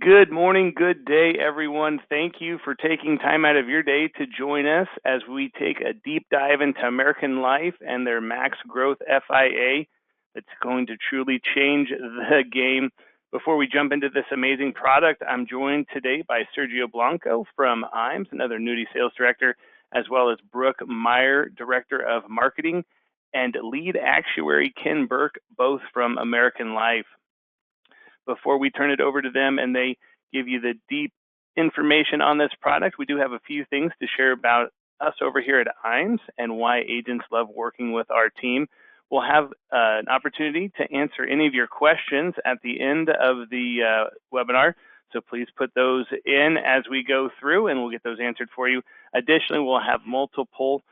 Good morning, good day, everyone. Thank you for taking time out of your day to join us as we take a deep dive into American Life and their Max Growth FIA that's going to truly change the game. Before we jump into this amazing product, I'm joined today by Sergio Blanco from IAMS, another annuity sales director, as well as Brooke Meyer, Director of Marketing, and lead actuary Ken Burke, both from American Life. Before we turn it over to them and they give you the deep information on this product, we do have a few things to share about us over here at IAMS and why agents love working with our team. We'll have an opportunity to answer any of your questions at the end of the webinar, so please put those in as we go through and we'll get those answered for you. Additionally, we'll have multiple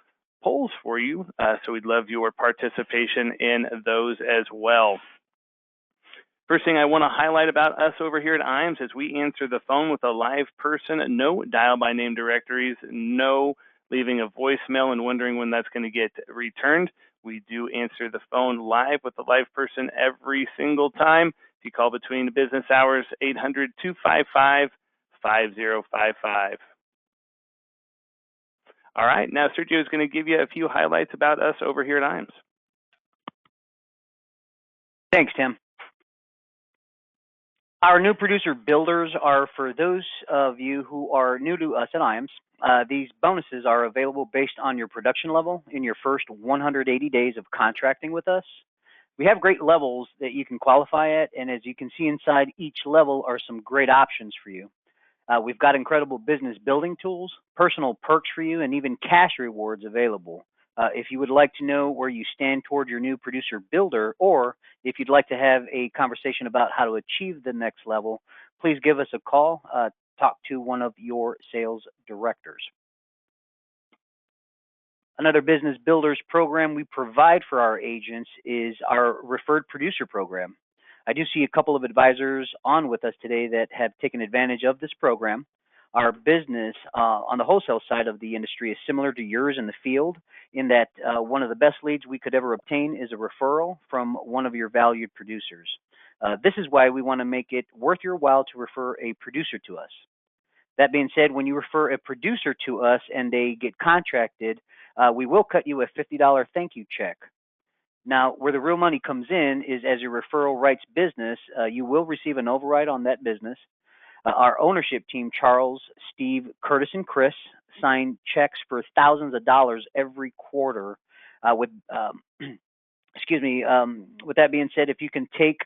polls for you, so we'd love your participation in those as well. First thing I want to highlight about us over here at IAMS is we answer the phone with a live person, no dial-by-name directories, no leaving a voicemail and wondering when that's going to get returned. We do answer the phone live with a live person every single time. If you call between business hours, 800-255-5055. All right, now Sergio is going to give you a few highlights about us over here at IAMS. Thanks, Tim. Our new producer builders are for those of you who are new to us at IAMS. These bonuses are available based on your production level in your first 180 days of contracting with us. We have great levels that you can qualify at, and as you can see inside each level are some great options for you. We've got incredible business building tools, personal perks for you, and even cash rewards available. If you would like to know where you stand toward your new producer builder, or if you'd like to have a conversation about how to achieve the next level, please give us a call, talk to one of your sales directors. Another business builders program we provide for our agents is our referred producer program. I do see a couple of advisors on with us today that have taken advantage of this program. Our business on the wholesale side of the industry is similar to yours in the field in that one of the best leads we could ever obtain is a referral from one of your valued producers. This is why we want to make it worth your while to refer a producer to us. That being said, when you refer a producer to us and they get contracted, we will cut you a $50 thank you check. Now, where the real money comes in is as your referral writes business, you will receive an override on that business. Our ownership team, Charles, Steve, Curtis, and Chris, sign checks for thousands of dollars every quarter. With that being said, if you can think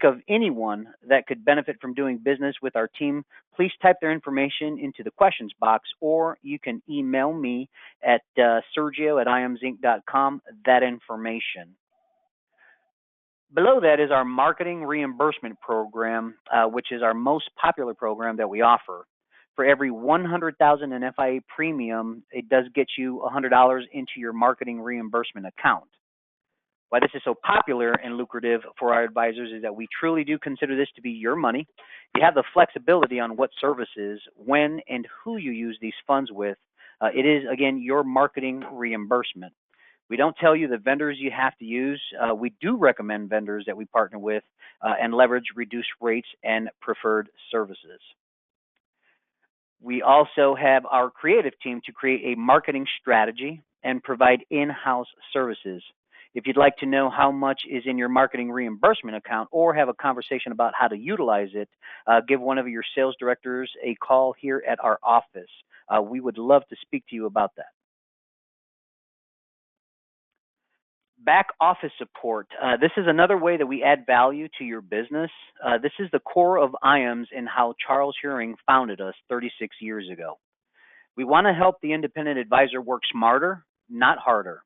of anyone that could benefit from doing business with our team, please type their information into the questions box, or you can email me at sergio@iamsinc.com that information. Below that is our marketing reimbursement program, which is our most popular program that we offer. For every $100,000 in FIA premium, it does get you $100 into your marketing reimbursement account. Why this is so popular and lucrative for our advisors is that we truly do consider this to be your money. You have the flexibility on what services, when, and who you use these funds with. It is, again, your marketing reimbursement. We don't tell you the vendors you have to use. We do recommend vendors that we partner with and leverage reduced rates and preferred services. We also have our creative team to create a marketing strategy and provide in-house services. If you'd like to know how much is in your marketing reimbursement account or have a conversation about how to utilize it, give one of your sales directors a call here at our office. We would love to speak to you about that. Back office support. This is another way that we add value to your business. This is the core of IAMS and how Charles Huring founded us 36 years ago. We want to help the independent advisor work smarter, not harder.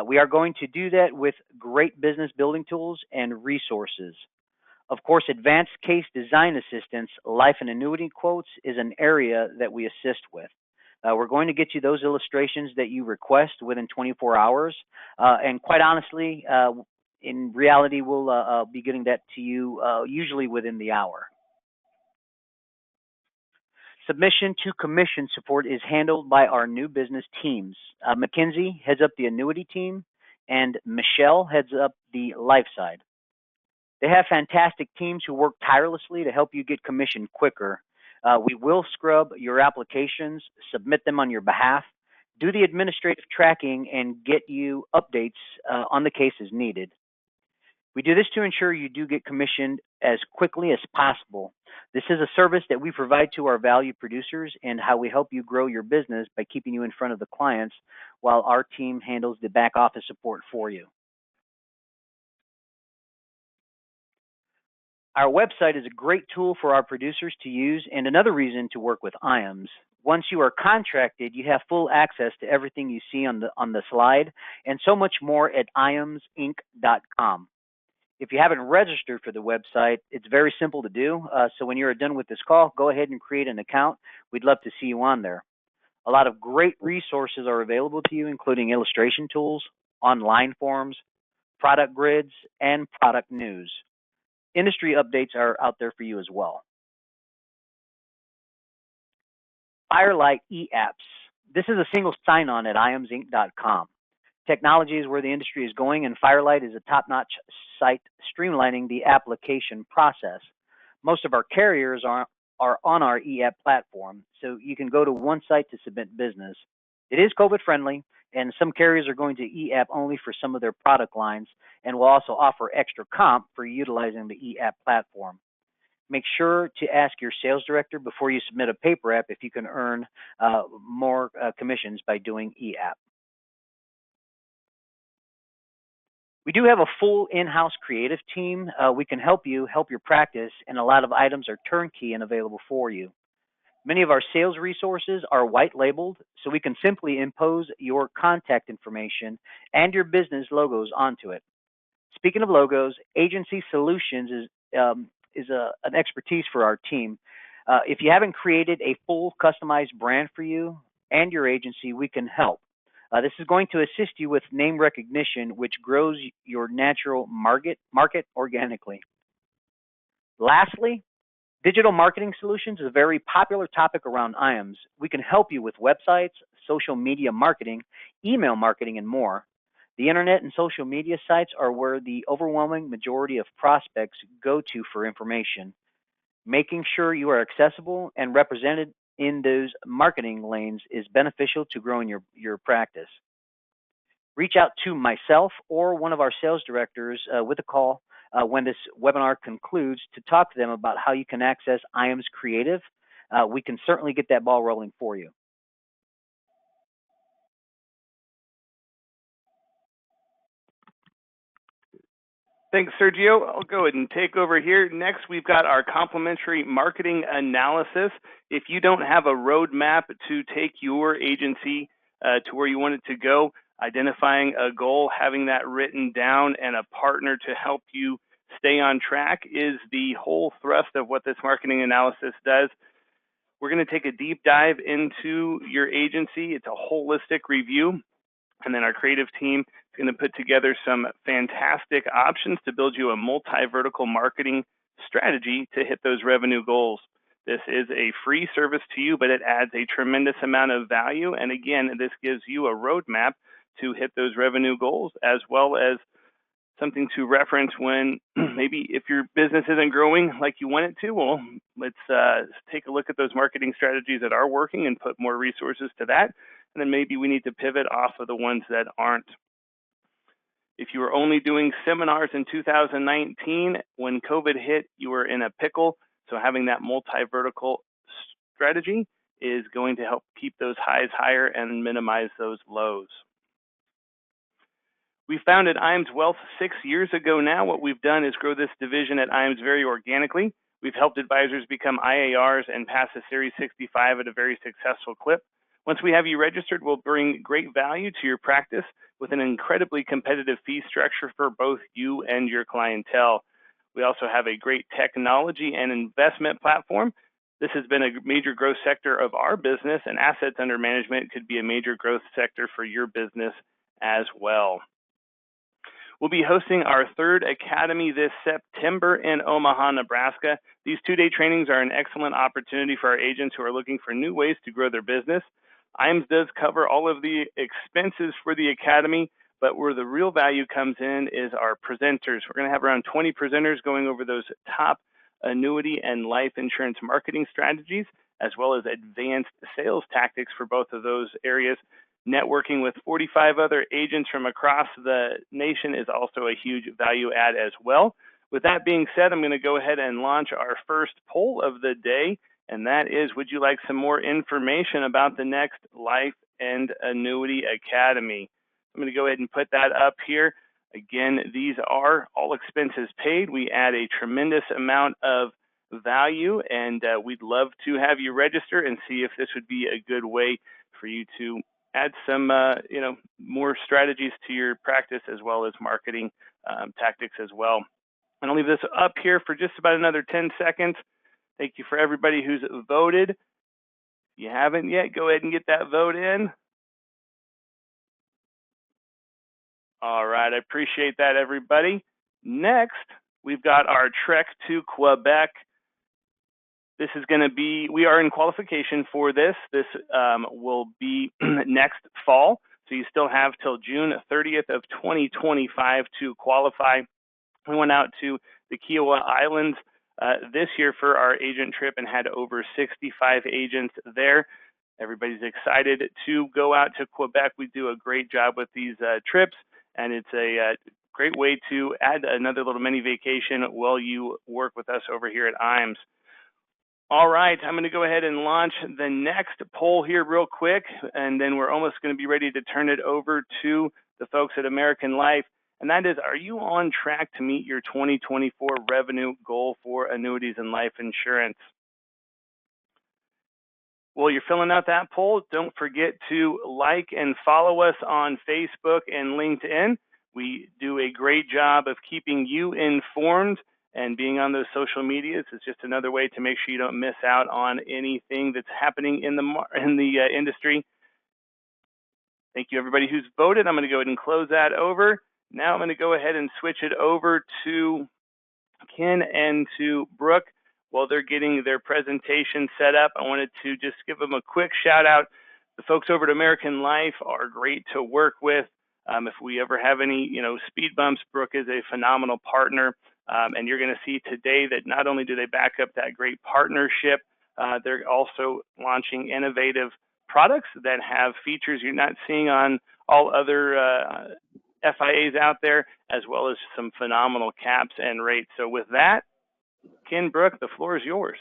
We are going to do that with great business building tools and resources. Of course, advanced case design assistance, life and annuity quotes is an area that we assist with. We're going to get you those illustrations that you request within 24 hours. And quite honestly, in reality, we'll be getting that to you usually within the hour. Submission to commission support is handled by our new business teams. Mackenzie heads up the annuity team, and Michelle heads up the life side. They have fantastic teams who work tirelessly to help you get commission quicker. We will scrub your applications, submit them on your behalf, do the administrative tracking, and get you updates on the cases needed. We do this to ensure you do get commissioned as quickly as possible. This is a service that we provide to our value producers and how we help you grow your business by keeping you in front of the clients while our team handles the back office support for you. Our website is a great tool for our producers to use and another reason to work with IAMS. Once you are contracted, you have full access to everything you see on the slide and so much more at iamsinc.com. If you haven't registered for the website, it's very simple to do. So when you're done with this call, go ahead and create an account. We'd love to see you on there. A lot of great resources are available to you, including illustration tools, online forums, product grids, and product news. Industry updates are out there for you as well. Firelight e-apps. This is a single sign-on at iamsinc.com. Technology is where the industry is going, and Firelight is a top-notch site streamlining the application process. Most of our carriers are on our e-app platform, so you can go to one site to submit business. It is COVID-friendly, and some carriers are going to e-app only for some of their product lines and will also offer extra comp for utilizing the e-app platform. Make sure to ask your sales director before you submit a paper app if you can earn more commissions by doing e-app. We do have a full in-house creative team. We can help you help your practice, and a lot of items are turnkey and available for you. Many of our sales resources are white labeled, so we can simply impose your contact information and your business logos onto it. Speaking of logos, Agency Solutions is an expertise for our team. If you haven't created a full customized brand for you and your agency, we can help. This is going to assist you with name recognition, which grows your natural market organically. Lastly, digital marketing solutions is a very popular topic around IAMS. We can help you with websites, social media marketing, email marketing, and more. The internet and social media sites are where the overwhelming majority of prospects go to for information. Making sure you are accessible and represented in those marketing lanes is beneficial to growing your practice. Reach out to myself or one of our sales directors with a call when this webinar concludes to talk to them about how you can access IAMS Creative. We can certainly get that ball rolling for you. Thanks, Sergio. I'll go ahead and take over here. Next, we've got our complimentary marketing analysis. If you don't have a roadmap to take your agency to where you want it to go, identifying a goal, having that written down, and a partner to help you stay on track is the whole thrust of what this marketing analysis does. We're going to take a deep dive into your agency. It's a holistic review. And then our creative team is going to put together some fantastic options to build you a multi-vertical marketing strategy to hit those revenue goals. This is a free service to you, but it adds a tremendous amount of value. And again, this gives you a roadmap to hit those revenue goals, as well as something to reference when maybe if your business isn't growing like you want it to. Well, let's take a look at those marketing strategies that are working and put more resources to that. And then maybe we need to pivot off of the ones that aren't. If you were only doing seminars in 2019, when COVID hit, you were in a pickle. So having that multi-vertical strategy is going to help keep those highs higher and minimize those lows. We founded IAMS Wealth 6 years ago now. What we've done is grow this division at IAMS very organically. We've helped advisors become IARs and pass the Series 65 at a very successful clip. Once we have you registered, we'll bring great value to your practice with an incredibly competitive fee structure for both you and your clientele. We also have a great technology and investment platform. This has been a major growth sector of our business, and assets under management could be a major growth sector for your business as well. We'll be hosting our third academy this September in Omaha, Nebraska. These two-day trainings are an excellent opportunity for our agents who are looking for new ways to grow their business. IAMS does cover all of the expenses for the academy, But where the real value comes in is our presenters. We're going to have around 20 presenters going over those top annuity and life insurance marketing strategies, as well as advanced sales tactics for both of those areas. Networking with 45 other agents from across the nation is also a huge value add as well. With that being said, I'm going to go ahead and launch our first poll of the day, and that is, would you like some more information about the next Life and Annuity Academy? I'm going to go ahead and put that up here. Again, these are all expenses paid. We add a tremendous amount of value, and we'd love to have you register and see if this would be a good way for you to add some more strategies to your practice, as well as marketing tactics as well. And I'll leave this up here for just about another 10 seconds. Thank you for everybody who's voted. If you haven't yet, go ahead and get that vote in. All right, I appreciate that, everybody. Next, we've got our trek to Quebec. This is going to be, we are in qualification for this. This will be next fall. So you still have till June 30th of 2025 to qualify. We went out to the Kiowa Islands this year for our agent trip and had over 65 agents there. Everybody's excited to go out to Quebec. We do a great job with these trips, and it's a great way to add another little mini vacation while you work with us over here at IAMS. All right, I'm going to go ahead and launch the next poll here real quick, and then we're almost going to be ready to turn it over to the folks at American Life. And that is, are you on track to meet your 2024 revenue goal for annuities and life insurance? While you're filling out that poll, don't forget to like and follow us on Facebook and LinkedIn. We do a great job of keeping you informed, and being on those social medias is just another way to make sure you don't miss out on anything that's happening in the industry. Thank you, everybody who's voted. I'm going to go ahead and close that over. Now I'm going to go ahead and switch it over to Ken and to Brooke. While they're getting their presentation set up, I wanted to just give them a quick shout out. The folks over at American Life are great to work with. If we ever have any, speed bumps, Brooke is a phenomenal partner. And you're going to see today that not only do they back up that great partnership, they're also launching innovative products that have features you're not seeing on all other FIAs out there, as well as some phenomenal caps and rates. So with that, Ken, Brooke, the floor is yours.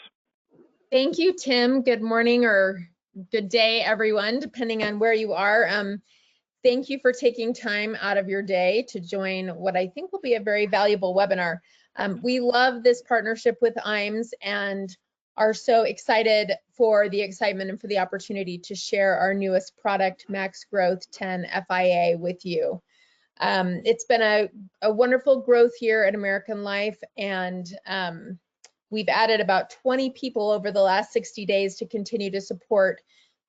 Thank you, Tim. Good morning or good day, everyone, depending on where you are. Thank you for taking time out of your day to join what I think will be a very valuable webinar. We love this partnership with IAMS and are so excited for the excitement and for the opportunity to share our newest product, Max Growth 10 FIA, with you. It's been a wonderful growth year at American Life, and we've added about 20 people over the last 60 days to continue to support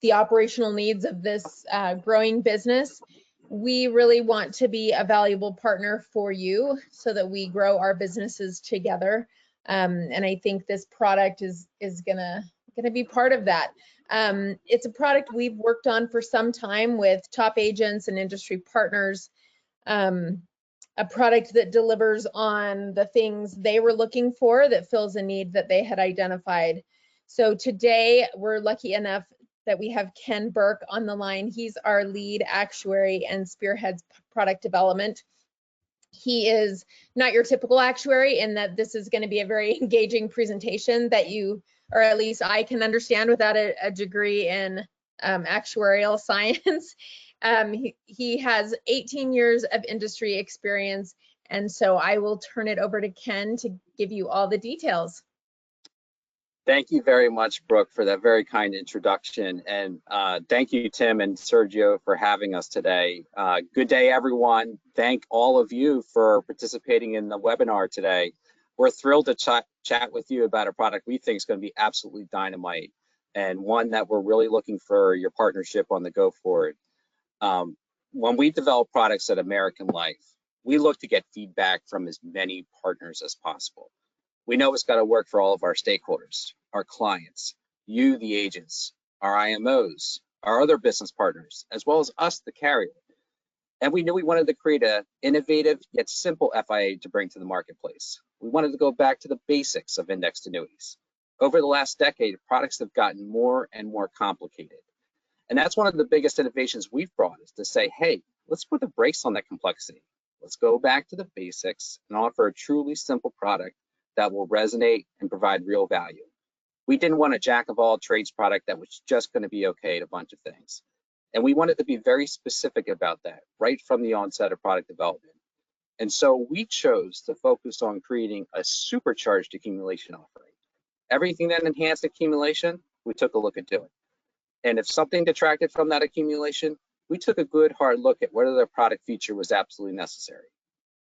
the operational needs of this growing business. We really want to be a valuable partner for you so that we grow our businesses together. And I think this product is gonna be part of that. It's a product we've worked on for some time with top agents and industry partners. A product that delivers on the things they were looking for, that fills a need that they had identified. So today we're lucky enough that we have Ken Burke on the line. He's our lead actuary and spearheads product development. He is not your typical actuary in that this is going to be a very engaging presentation that you, or at least I, can understand without a degree in actuarial science. He has 18 years of industry experience, and so I will turn it over to Ken to give you all the details. Thank you very much, Brooke, for that very kind introduction. And thank you, Tim and Sergio, for having us today. Good day, everyone. Thank all of you for participating in the webinar today. We're thrilled to chat with you about a product we think is going to be absolutely dynamite, and one that we're really looking for your partnership on the go forward. When we develop products at American Life, we look to get feedback from as many partners as possible. We know it's got to work for all of our stakeholders, our clients, you, the agents, our IMOs, our other business partners, as well as us, the carrier. And we knew we wanted to create an innovative yet simple FIA to bring to the marketplace. We wanted to go back to the basics of indexed annuities. Over the last decade, products have gotten more and more complicated. And that's one of the biggest innovations we've brought, is to say, hey, let's put the brakes on that complexity. Let's go back to the basics and offer a truly simple product that will resonate and provide real value. We didn't want a jack of all trades product that was just going to be okay at a bunch of things. And we wanted to be very specific about that right from the onset of product development. And so we chose to focus on creating a supercharged accumulation offering. Everything that enhanced accumulation, we took a look at doing. And if something detracted from that accumulation, we took a good hard look at whether the product feature was absolutely necessary.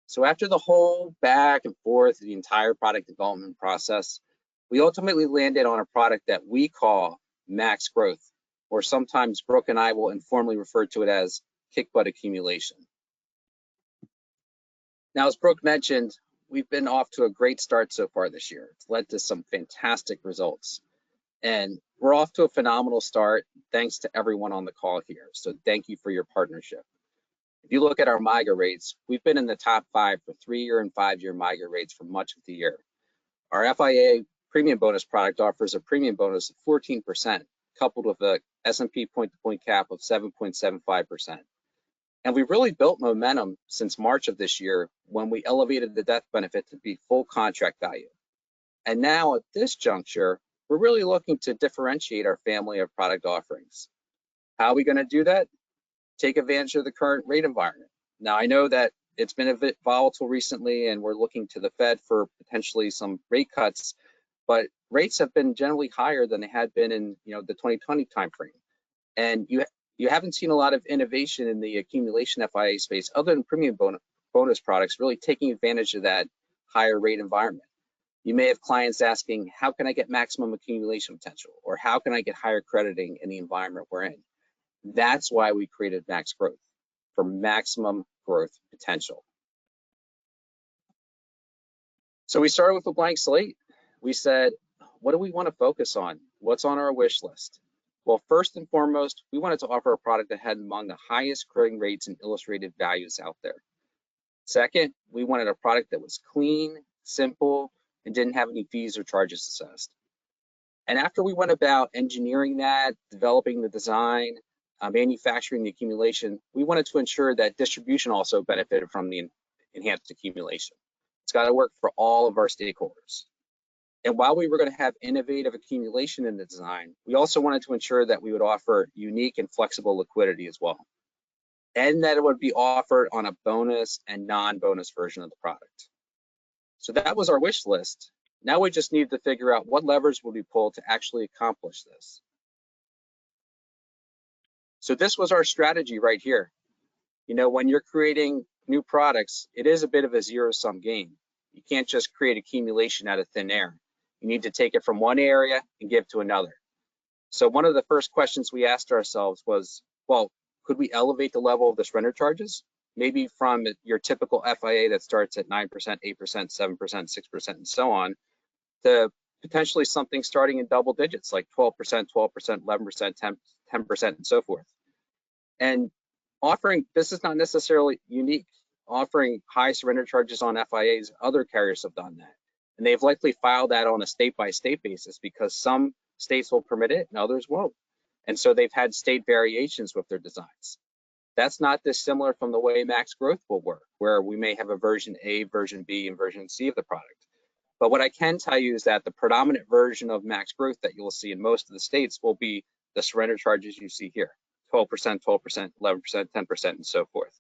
So after the whole back and forth, the entire product development process, we ultimately landed on a product that we call Max Growth, or sometimes Brooke and I will informally refer to it as kick butt accumulation. Now, as Brooke mentioned, we've been off to a great start so far this year. It's led to some fantastic results. And we're off to a phenomenal start, thanks to everyone on the call here. So thank you for your partnership. If you look at our MIGA rates, we've been in the top 5 for 3-year and 5-year MIGA rates for much of the year. Our FIA premium bonus product offers a premium bonus of 14%, coupled with a S&P point-to-point cap of 7.75%. And we've really built momentum since March of this year, when we elevated the death benefit to be full contract value. And now at this juncture, we're really looking to differentiate our family of product offerings. How are we going to do that? Take advantage of the current rate environment. Now, I know that it's been a bit volatile recently, and we're looking to the Fed for potentially some rate cuts, but rates have been generally higher than they had been in the 2020 timeframe. And you haven't seen a lot of innovation in the accumulation FIA space other than premium bonus products really taking advantage of that higher rate environment. You may have clients asking, how can I get maximum accumulation potential? Or how can I get higher crediting in the environment we're in? That's why we created Max Growth, for maximum growth potential. So we started with a blank slate. We said, what do we want to focus on? What's on our wish list? Well, first and foremost, we wanted to offer a product that had among the highest crediting rates and illustrated values out there. Second, we wanted a product that was clean, simple, and didn't have any fees or charges assessed. And after we went about engineering that, developing the design, manufacturing the accumulation, we wanted to ensure that distribution also benefited from the enhanced accumulation. It's got to work for all of our stakeholders. And while we were going to have innovative accumulation in the design, we also wanted to ensure that we would offer unique and flexible liquidity as well, and that it would be offered on a bonus and non-bonus version of the product. So that was our wish list. Now we just need to figure out what levers will we pull to actually accomplish this. So this was our strategy right here. When you're creating new products, it is a bit of a zero-sum game. You can't just create accumulation out of thin air. You need to take it from one area and give to another. So one of the first questions we asked ourselves was, well, could we elevate the level of the surrender charges? Maybe from your typical FIA that starts at 9%, 8%, 7%, 6%, and so on, to potentially something starting in double digits, like 12%, 12%, 11%, 10%, and so forth. And this is not necessarily unique. Offering high surrender charges on FIAs, other carriers have done that. And they've likely filed that on a state-by-state basis, because some states will permit it and others won't. And so they've had state variations with their designs. That's not dissimilar from the way Max Growth will work, where we may have a version A, version B, and version C of the product. But what I can tell you is that the predominant version of Max Growth that you'll see in most of the states will be the surrender charges you see here, 12%, 12%, 11%, 10%, and so forth.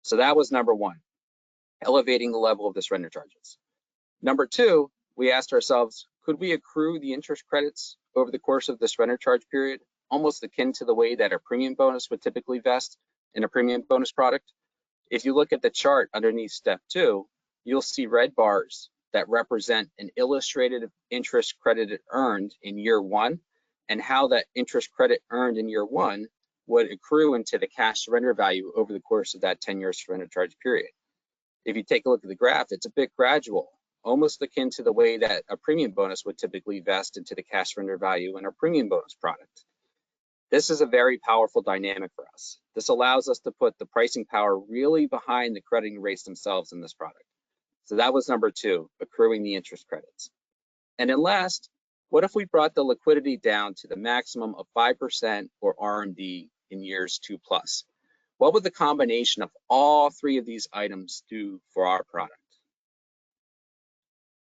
So that was number one, elevating the level of the surrender charges. Number two, we asked ourselves, could we accrue the interest credits over the course of the surrender charge period, almost akin to the way that a premium bonus would typically vest in a premium bonus product? If you look at the chart underneath step 2, you'll see red bars that represent an illustrated interest credit earned in year 1, and how that interest credit earned in year 1 would accrue into the cash surrender value over the course of that 10-year surrender charge period. If you take a look at the graph, it's a bit gradual, almost akin to the way that a premium bonus would typically vest into the cash surrender value in a premium bonus product. This is a very powerful dynamic for us. This allows us to put the pricing power really behind the crediting rates themselves in this product. So that was number 2, accruing the interest credits. And then last, what if we brought the liquidity down to the maximum of 5% or RMD in years 2+? What would the combination of all 3 of these items do for our product?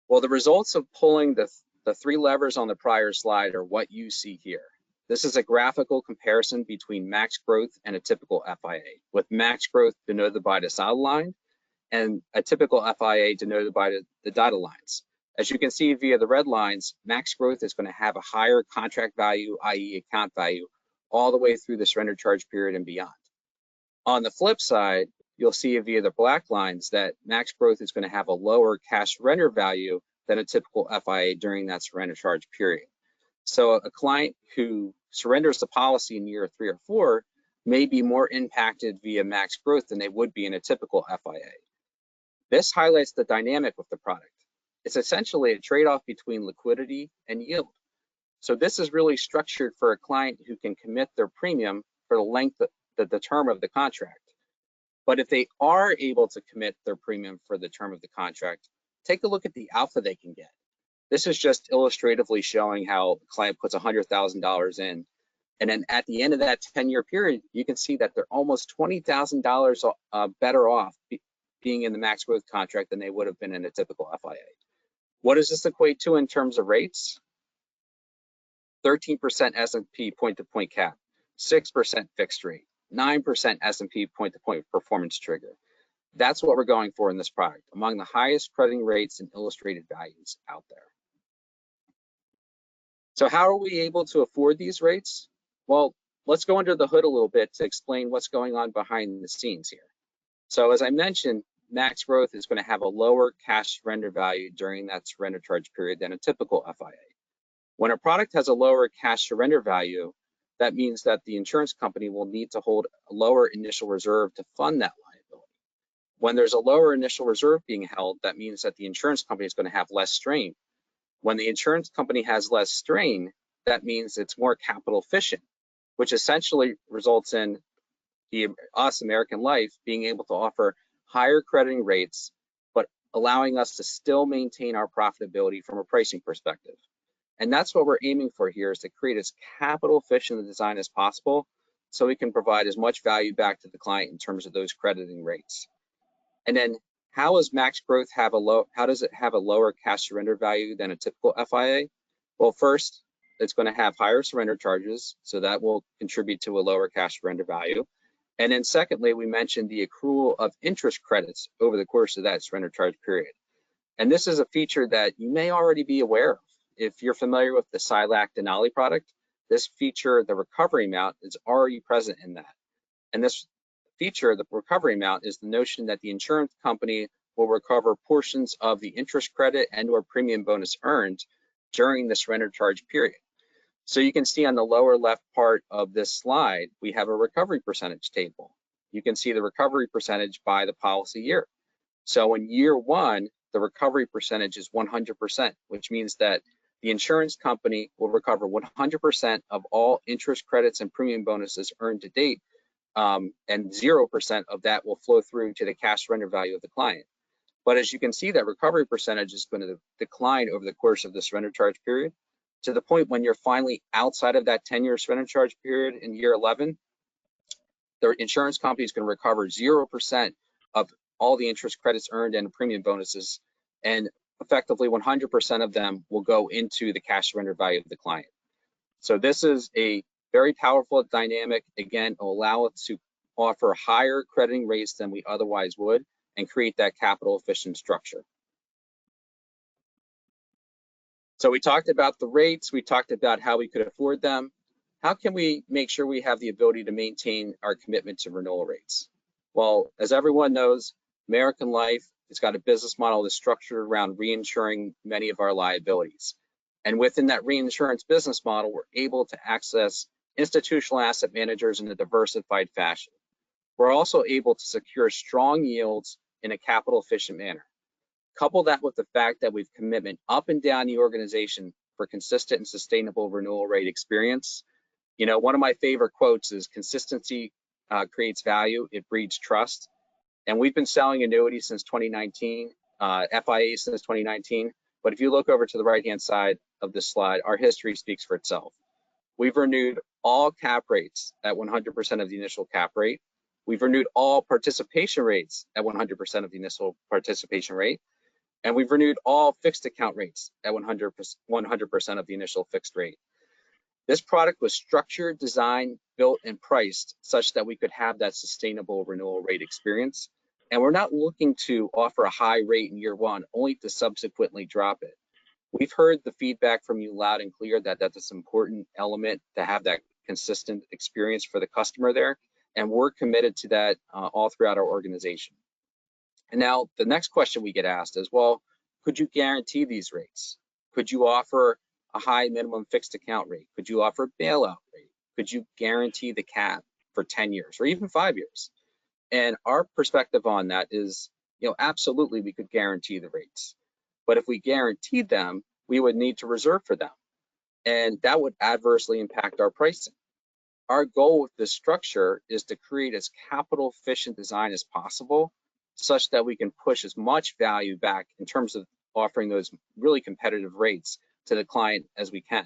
Well, the results of pulling the 3 levers on the prior slide are what you see here. This is a graphical comparison between max growth and a typical FIA, with max growth denoted by the solid line and a typical FIA denoted by the dotted lines. As you can see via the red lines, max growth is going to have a higher contract value, i.e. account value, all the way through the surrender charge period and beyond. On the flip side, you'll see via the black lines that max growth is going to have a lower cash surrender value than a typical FIA during that surrender charge period. So a client who surrenders the policy in year 3 or 4 may be more impacted via max growth than they would be in a typical FIA. This highlights the dynamic with the product. It's essentially a trade-off between liquidity and yield. So this is really structured for a client who can commit their premium for the length of the term of the contract. But if they are able to commit their premium for the term of the contract, take a look at the alpha they can get. This is just illustratively showing how a client puts $100,000 in, and then at the end of that 10-year period, you can see that they're almost $20,000 better off being in the max growth contract than they would have been in a typical FIA. What does this equate to in terms of rates? 13% S&P point-to-point cap, 6% fixed rate, 9% S&P point-to-point performance trigger. That's what we're going for in this product, among the highest crediting rates and illustrated values out there. So how are we able to afford these rates? Well, let's go under the hood a little bit to explain what's going on behind the scenes here. So as I mentioned, max growth is going to have a lower cash surrender value during that surrender charge period than a typical FIA. When a product has a lower cash surrender value, that means that the insurance company will need to hold a lower initial reserve to fund that liability. When there's a lower initial reserve being held, that means that the insurance company is going to have less strain. When the insurance company has less strain, that means it's more capital efficient, which essentially results in us, American Life, being able to offer higher crediting rates, but allowing us to still maintain our profitability from a pricing perspective. And that's what we're aiming for here, is to create as capital efficient a design as possible so we can provide as much value back to the client in terms of those crediting rates. And then how does max growth have how does it have a lower cash surrender value than a typical FIA? Well, first, it's going to have higher surrender charges, so that will contribute to a lower cash surrender value. And then secondly, we mentioned the accrual of interest credits over the course of that surrender charge period. And this is a feature that you may already be aware of. If you're familiar with the SILAC Denali product, this feature, the recovery amount, is already present in that. And this feature, the recovery amount, is the notion that the insurance company will recover portions of the interest credit and or premium bonus earned during the surrender charge period. So you can see on the lower left part of this slide, we have a recovery percentage table. You can see the recovery percentage by the policy year. So in year 1, the recovery percentage is 100%, which means that the insurance company will recover 100% of all interest credits and premium bonuses earned to date, and 0% of that will flow through to the cash surrender value of the client. But as you can see, that recovery percentage is going to decline over the course of the surrender charge period, to the point when you're finally outside of that 10-year surrender charge period in year 11, the insurance company is going to recover 0% of all the interest credits earned and premium bonuses, and effectively 100% of them will go into the cash surrender value of the client. So this is a very powerful dynamic. Again, it will allow us to offer higher crediting rates than we otherwise would and create that capital efficient structure. So we talked about the rates, we talked about how we could afford them. How can we make sure we have the ability to maintain our commitment to renewal rates? Well, as everyone knows, American Life has got a business model that's structured around reinsuring many of our liabilities. And within that reinsurance business model, we're able to access institutional asset managers in a diversified fashion. We're also able to secure strong yields in a capital efficient manner. Couple that with the fact that we've commitment up and down the organization for consistent and sustainable renewal rate experience, You know, one of my favorite quotes is consistency creates value, it breeds trust. And we've been selling annuities since 2019, FIAs since 2019. But if you look over to the right-hand side of this slide, our history speaks for itself. We've renewed all cap rates at 100% of the initial cap rate. We've renewed all participation rates at 100% of the initial participation rate. And we've renewed all fixed account rates at 100% of the initial fixed rate. This product was structured, designed, built, and priced such that we could have that sustainable renewal rate experience. And we're not looking to offer a high rate in year one, only to subsequently drop it. We've heard the feedback from you loud and clear that that's an important element to have that consistent experience for the customer there. And we're committed to that all throughout our organization. And now the next question we get asked is, well, could you guarantee these rates? Could you offer a high minimum fixed account rate? Could you offer a bailout rate? Could you guarantee the cap for 10 years or even 5 years? And our perspective on that is, you know, absolutely we could guarantee the rates. But if we guaranteed them, we would need to reserve for them. And that would adversely impact our pricing. Our goal with this structure is to create as capital efficient design as possible, such that we can push as much value back in terms of offering those really competitive rates to the client as we can.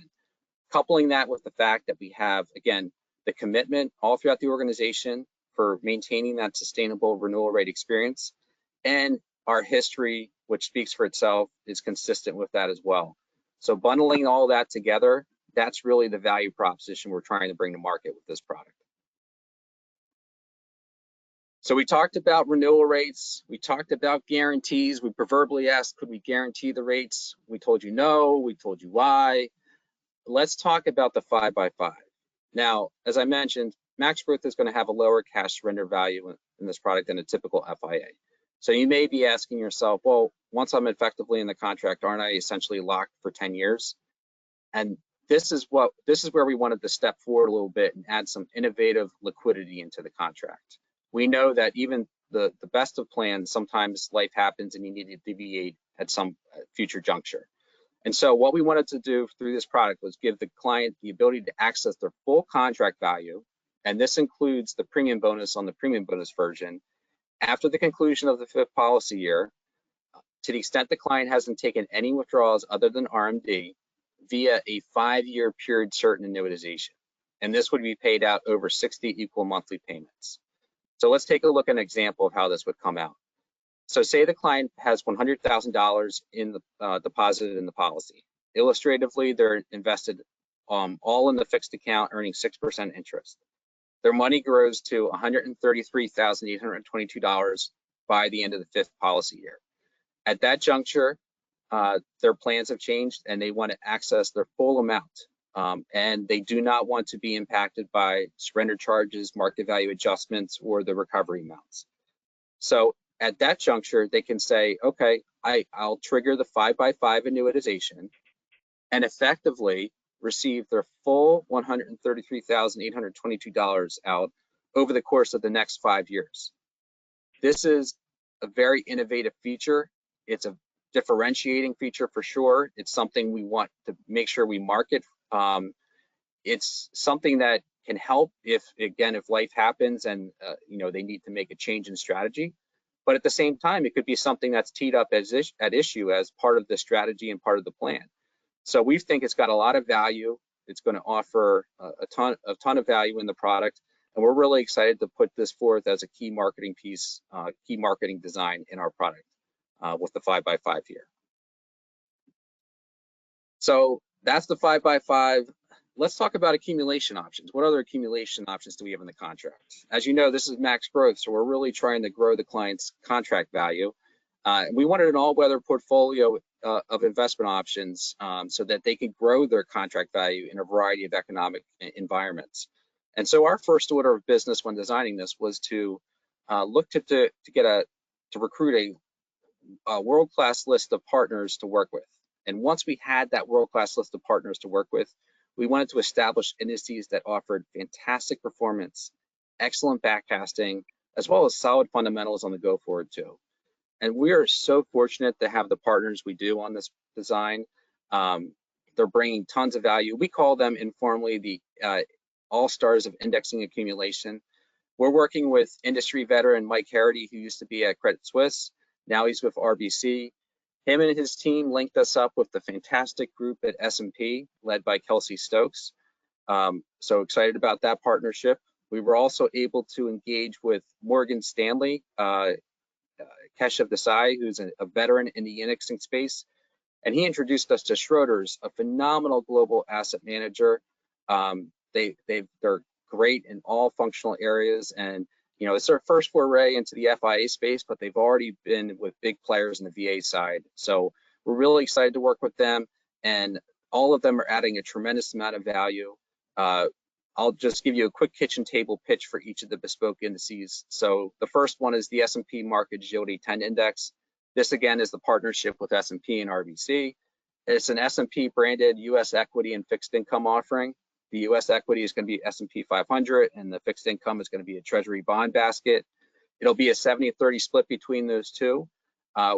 Coupling that with the fact that we have, again, the commitment all throughout the organization for maintaining that sustainable renewal rate experience, and our history, which speaks for itself, is consistent with that as well. So bundling all that together, that's really the value proposition we're trying to bring to market with this product. So we talked about renewal rates, we talked about guarantees. We proverbially asked, could we guarantee the rates? We told you no, we told you why. Let's talk about the 5x5. Now, as I mentioned, Max Growth is going to have a lower cash surrender value in this product than a typical FIA. So you may be asking yourself, well, once I'm effectively in the contract, aren't I essentially locked for 10 years? And this is where we wanted to step forward a little bit and add some innovative liquidity into the contract. We know that even the best of plans, sometimes life happens and you need to deviate at some future juncture. And so what we wanted to do through this product was give the client the ability to access their full contract value, and this includes the premium bonus on the premium bonus version, after the conclusion of the 5th policy year, to the extent the client hasn't taken any withdrawals other than RMD, via a 5-year period certain annuitization. And this would be paid out over 60 equal monthly payments. So let's take a look at an example of how this would come out. So say the client has $100,000 in the deposited in the policy. Illustratively, they're invested all in the fixed account, earning 6% interest. Their money grows to $133,822 by the end of the 5th policy year. At that juncture, their plans have changed and they want to access their full amount. And they do not want to be impacted by surrender charges, market value adjustments, or the recovery amounts. So at that juncture, they can say, okay, I'll trigger the 5x5 annuitization and effectively receive their full $133,822 out over the course of the next 5 years. This is a very innovative feature. It's a differentiating feature for sure. It's something we want to make sure we market. It's something that can help if life happens and they need to make a change in strategy. But at the same time, it could be something that's teed up at issue as part of the strategy and part of the plan. So we think it's got a lot of value. It's going to offer a ton of value in the product, and we're really excited to put this forth as a key marketing piece, key marketing design in our product with the 5x5 here. So that's the 5x5. Let's talk about accumulation options. What other accumulation options do we have in the contract? As you know, this is Max Growth, so we're really trying to grow the client's contract value. We wanted an all-weather portfolio of investment options so that they could grow their contract value in a variety of economic environments. And so our first order of business when designing this was to look to recruit a world-class list of partners to work with. And once we had that world-class list of partners to work with, we wanted to establish indices that offered fantastic performance, excellent backcasting, as well as solid fundamentals on the go forward too. And we are so fortunate to have the partners we do on this design. They're bringing tons of value. We call them informally the all-stars of indexing accumulation. We're working with industry veteran Mike Harity, who used to be at Credit Suisse. Now he's with RBC. Him and his team linked us up with the fantastic group at S&P, led by Kelsey Stokes. So excited about that partnership. We were also able to engage with Morgan Stanley, Keshav Desai, who's a veteran in the indexing space. And he introduced us to Schroders, a phenomenal global asset manager. They're great in all functional areas, and it's their first foray into the FIA space, but they've already been with big players in the VA side. So we're really excited to work with them, and all of them are adding a tremendous amount of value. I'll just give you a quick kitchen table pitch for each of the bespoke indices. So the first one is the S&P Market Agility 10 Index. This again is the partnership with S&P and RBC. It's an S&P branded U.S. equity and fixed income offering. The U.S. equity is going to be S&P 500, and the fixed income is going to be a Treasury bond basket. It'll be a 70-30 split between those two,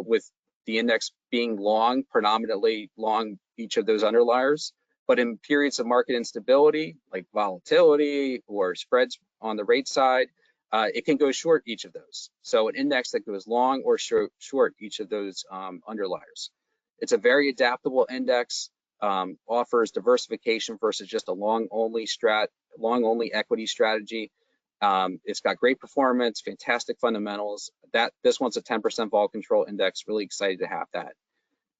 with the index being long, predominantly long each of those underliers. But in periods of market instability, like volatility or spreads on the rate side, it can go short each of those. So an index that goes long or short each of those underliers. It's a very adaptable index. Offers diversification versus just a long-only equity strategy. It's got great performance, fantastic fundamentals. This one's a 10% vol control index. Really excited to have that.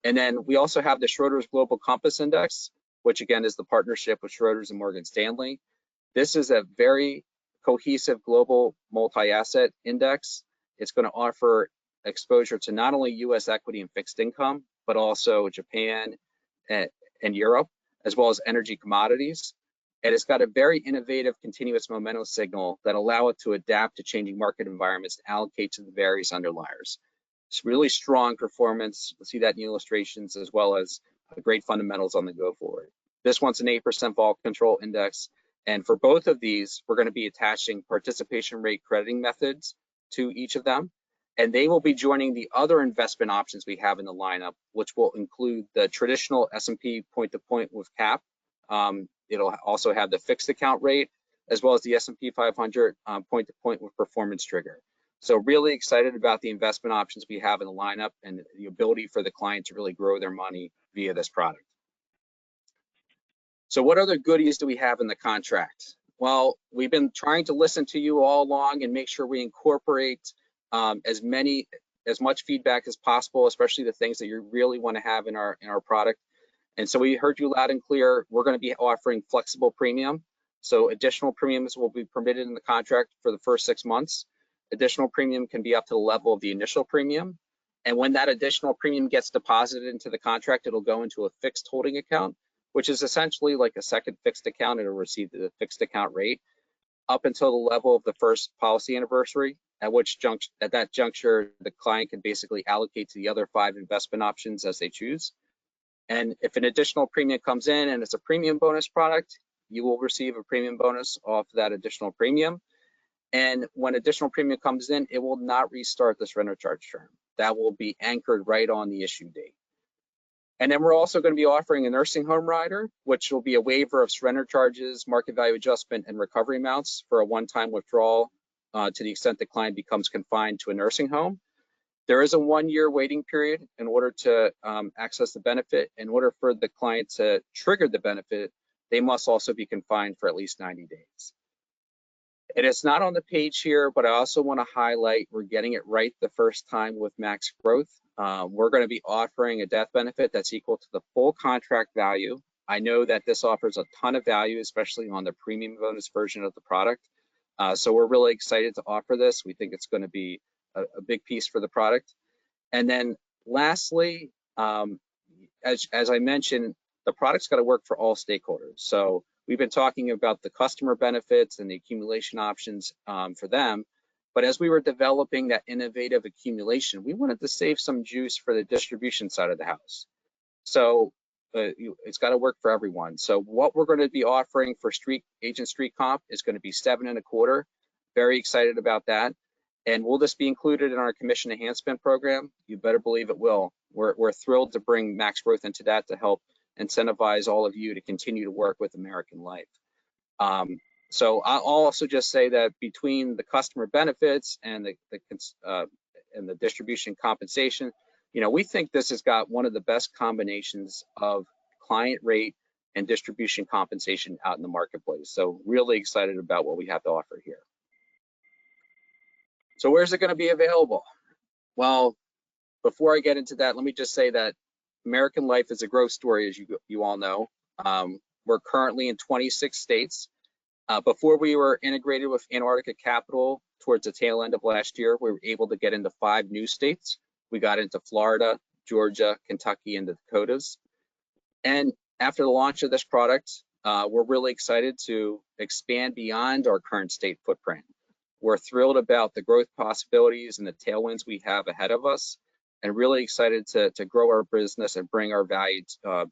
And then we also have the Schroders Global Compass Index, which again is the partnership with Schroders and Morgan Stanley. This is a very cohesive global multi-asset index. It's going to offer exposure to not only U.S. equity and fixed income, but also Japan and Europe, as well as energy commodities. And it's got a very innovative continuous momentum signal that allow it to adapt to changing market environments and allocate to the various underliers. It's really strong performance. You'll see that in the illustrations, as well as great fundamentals on the go forward. This one's an 8% vol control index. And for both of these, we're going to be attaching participation rate crediting methods to each of them. And they will be joining the other investment options we have in the lineup, which will include the traditional S&P point-to-point with cap. It'll also have the fixed account rate, as well as the S&P 500 point-to-point with performance trigger. So really excited about the investment options we have in the lineup and the ability for the client to really grow their money via this product. So what other goodies do we have in the contract? Well, we've been trying to listen to you all along and make sure we incorporate as much feedback as possible, especially the things that you really want to have in our product. And so we heard you loud and clear. We're going to be offering flexible premium. So additional premiums will be permitted in the contract for the first 6 months. Additional premium can be up to the level of the initial premium. And when that additional premium gets deposited into the contract, it'll go into a fixed holding account, which is essentially like a second fixed account. It'll receive the fixed account rate up until the level of the first policy anniversary, at that juncture, the client can basically allocate to the other 5 investment options as they choose. And if an additional premium comes in and it's a premium bonus product, you will receive a premium bonus off that additional premium. And when additional premium comes in, it will not restart the surrender charge term. That will be anchored right on the issue date. And then we're also going to be offering a nursing home rider, which will be a waiver of surrender charges, market value adjustment, and recovery amounts for a one-time withdrawal to the extent the client becomes confined to a nursing home. There is a 1-year waiting period in order to access the benefit. In order for the client to trigger the benefit, they must also be confined for at least 90 days. And it's not on the page here, but I also want to highlight we're getting it right the first time with Max Growth. We're going to be offering a death benefit that's equal to the full contract value. I know that this offers a ton of value, especially on the premium bonus version of the product. So we're really excited to offer this. We think it's going to be a big piece for the product. And then lastly, as I mentioned, the product's got to work for all stakeholders. So we've been talking about the customer benefits and the accumulation options for them. But as we were developing that innovative accumulation, we wanted to save some juice for the distribution side of the house. So it's got to work for everyone. So what we're going to be offering for Agent Street Comp is going to be 7.25. Very excited about that. And will this be included in our commission enhancement program? You better believe it will. We're thrilled to bring Max Growth into that to help incentivize all of you to continue to work with American Life. So I'll also just say that between the customer benefits and the distribution compensation, we think this has got one of the best combinations of client rate and distribution compensation out in the marketplace. So really excited about what we have to offer here. So where's it going to be available? Well, before I get into that, let me just say that American Life is a growth story, as you all know. We're currently in 26 states. Before we were integrated with Antarctica Capital towards the tail end of last year, we were able to get into 5 new states. We got into Florida, Georgia, Kentucky, and the Dakotas. And after the launch of this product, we're really excited to expand beyond our current state footprint. We're thrilled about the growth possibilities and the tailwinds we have ahead of us, and really excited to grow our business and bring our value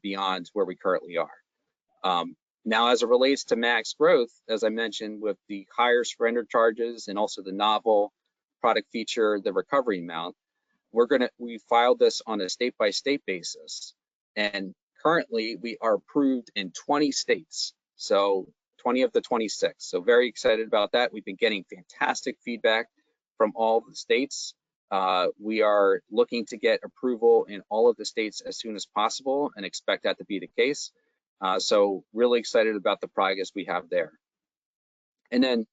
beyond where we currently are. Now, as it relates to max growth, as I mentioned, with the higher surrender charges and also the novel product feature, the recovery amount, we filed this on a state-by-state basis. And currently, we are approved in 20 states, so 20 of the 26. So very excited about that. We've been getting fantastic feedback from all the states. We are looking to get approval in all of the states as soon as possible and expect that to be the case. So really excited about the progress we have there. And then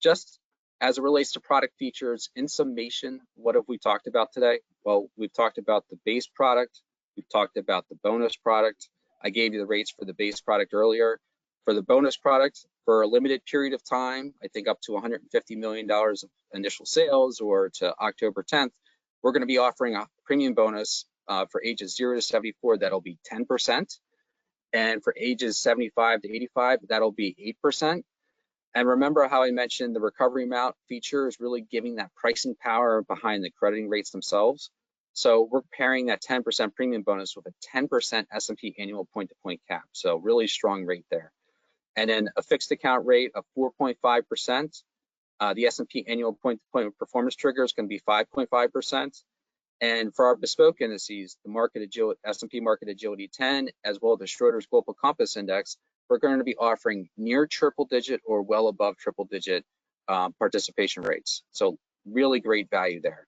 just as it relates to product features, in summation, what have we talked about today? Well, we've talked about the base product. We've talked about the bonus product. I gave you the rates for the base product earlier. For the bonus product, for a limited period of time, I think up to $150 million of initial sales, or to October 10th, we're going to be offering a premium bonus for ages 0 to 74. That'll be 10%. And for ages 75 to 85, that'll be 8%. And remember how I mentioned the recovery amount feature is really giving that pricing power behind the crediting rates themselves. So we're pairing that 10% premium bonus with a 10% S&P annual point-to-point cap. So really strong rate there. And then a fixed account rate of 4.5%. The S&P annual point-to-point performance trigger is going to be 5.5%. And for our bespoke indices, the S&P Market Agility 10, as well as the Schroders Global Compass Index, we're going to be offering near triple digit or well above triple digit participation rates. So really great value there.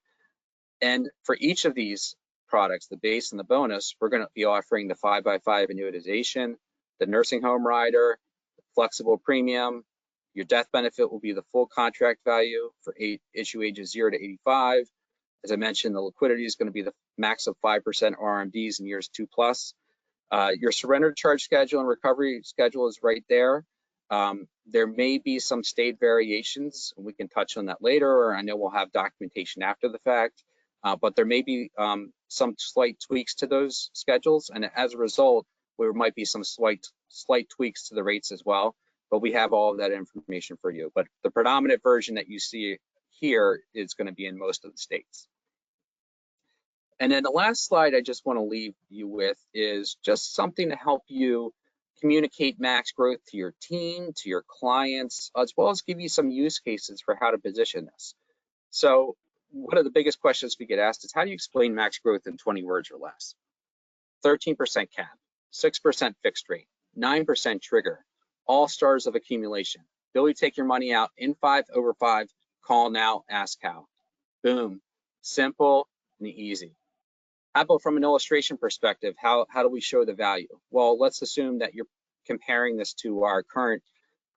And for each of these products, the base and the bonus, we're going to be offering the 5x5 annuitization, the nursing home rider, the flexible premium. Your death benefit will be the full contract value for issue ages 0 to 85. As I mentioned, the liquidity is going to be the max of 5% RMDs in years 2+. Your surrender charge schedule and recovery schedule is right there. There may be some state variations. We can touch on that later, or I know we'll have documentation after the fact. But there may be some slight tweaks to those schedules, and as a result, there might be some slight tweaks to the rates as well. But we have all of that information for you. But the predominant version that you see here is going to be in most of the states. And then the last slide I just want to leave you with is just something to help you communicate max growth to your team, to your clients, as well as give you some use cases for how to position this. So one of the biggest questions we get asked is, how do you explain max growth in 20 words or less? 13% cap, 6% fixed rate, 9% trigger, all stars of accumulation. Ability to take your money out in 5 over 5, call now, ask how. Boom, simple and easy. How about from an illustration perspective, how do we show the value? Well, let's assume that you're comparing this to our current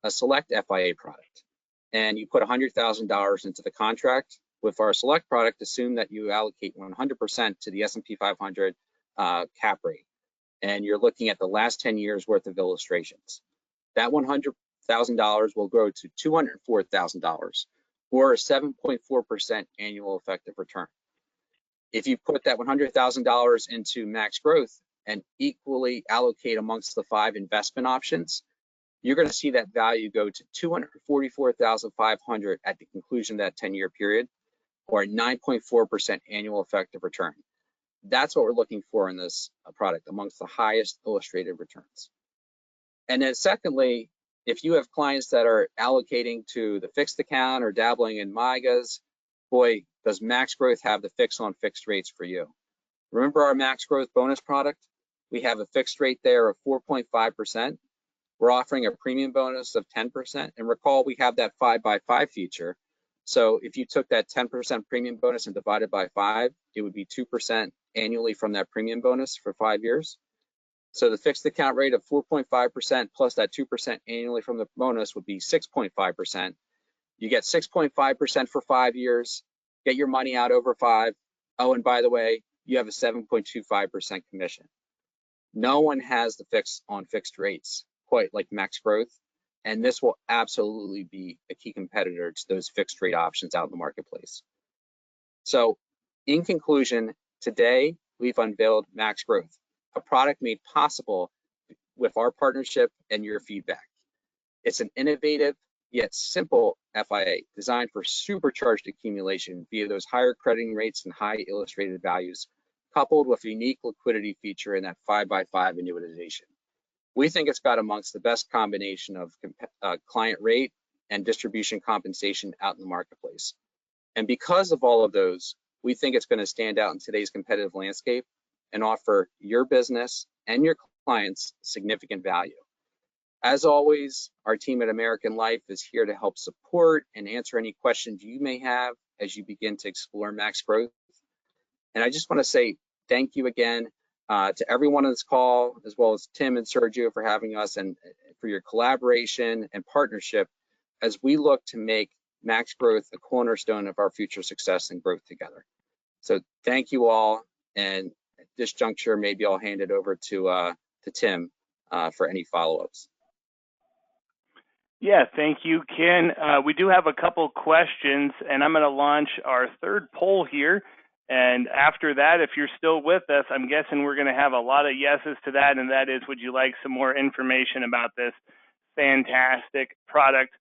Select FIA product, and you put $100,000 into the contract. With our Select product, assume that you allocate 100% to the S&P 500 cap rate, and you're looking at the last 10 years worth of illustrations. That $100,000 will grow to $204,000, or a 7.4% annual effective return. If you put that $100,000 into max growth and equally allocate amongst the 5 investment options, you're going to see that value go to $244,500 at the conclusion of that 10-year period, or a 9.4% annual effective return. That's what we're looking for in this product, amongst the highest illustrated returns. And then secondly, if you have clients that are allocating to the fixed account or dabbling in MYGAs, boy, does max growth have the fix on fixed rates for you. Remember our max growth bonus product? We have a fixed rate there of 4.5%. we're offering a premium bonus of 10%. And recall, we have that 5x5 feature. So if you took that 10% premium bonus and divided by 5, it would be 2% annually from that premium bonus for 5 years. So the fixed account rate of 4.5% plus that 2% annually from the bonus would be 6.5%. You get 6.5% for 5 years, get your money out over 5. Oh, and by the way, you have a 7.25% commission. No one has the fix on fixed rates quite like Max Growth, and this will absolutely be a key competitor to those fixed rate options out in the marketplace. So in conclusion, today we've unveiled Max Growth, a product made possible with our partnership and your feedback. It's an innovative yet simple FIA designed for supercharged accumulation via those higher crediting rates and high illustrated values, coupled with a unique liquidity feature in that 5x5 annuitization. We think it's got amongst the best combination of client rate and distribution compensation out in the marketplace. And because of all of those, we think it's going to stand out in today's competitive landscape and offer your business and your clients significant value. As always, our team at American Life is here to help support and answer any questions you may have as you begin to explore Max Growth. And I just want to say thank you again to everyone on this call, as well as Tim and Sergio for having us and for your collaboration and partnership as we look to make Max Growth a cornerstone of our future success and growth together. So thank you all. And at this juncture, maybe I'll hand it over to Tim for any follow-ups. Yeah, thank you, Ken. We do have a couple questions, and I'm going to launch our third poll here. And after that, if you're still with us, I'm guessing we're going to have a lot of yeses to that, and that is, would you like some more information about this fantastic product?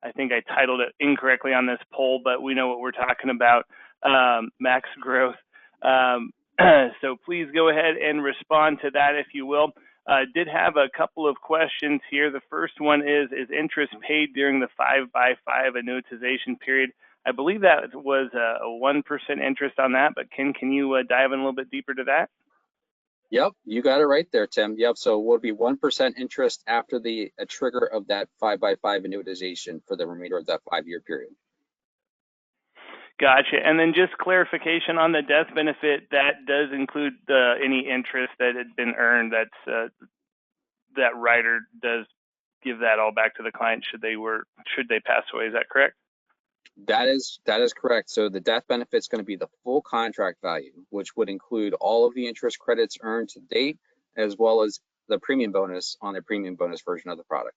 I think I titled it incorrectly on this poll, but we know what we're talking about, Max Growth. So please go ahead and respond to that if you will. Did have a couple of questions here. The first one is interest paid during the 5x5 annuitization period? I believe that was a 1% interest on that, but Ken, can you dive in a little bit deeper to that? Yep, you got it right there, Tim. Yep, so it will be 1% interest after the trigger of that 5x5 annuitization for the remainder of that 5-year period. Gotcha. And then just clarification on the death benefit, that does include any interest that had been earned. That's that rider does give that all back to the client should they pass away. Is that correct? That is correct. So the death benefit is going to be the full contract value, which would include all of the interest credits earned to date, as well as the premium bonus on the premium bonus version of the product.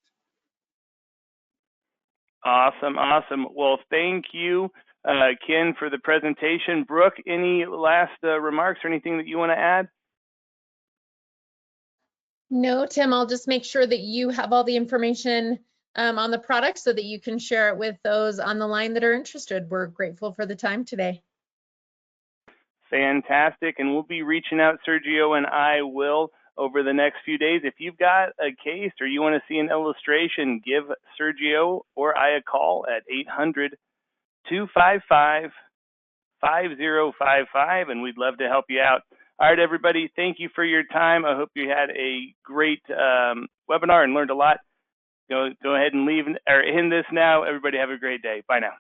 Awesome, awesome. Well, thank you, Ken, for the presentation. Brooke, any last remarks or anything that you want to add? No, Tim, I'll just make sure that you have all the information on the product so that you can share it with those on the line that are interested. We're grateful for the time today. Fantastic. And we'll be reaching out, Sergio and I will, over the next few days. If you've got a case or you want to see an illustration, give Sergio or I a call at 800-255-5055, and we'd love to help you out. All right, everybody, thank you for your time. I hope you had a great webinar and learned a lot. Go ahead and leave or end this now. Everybody have a great day. Bye now.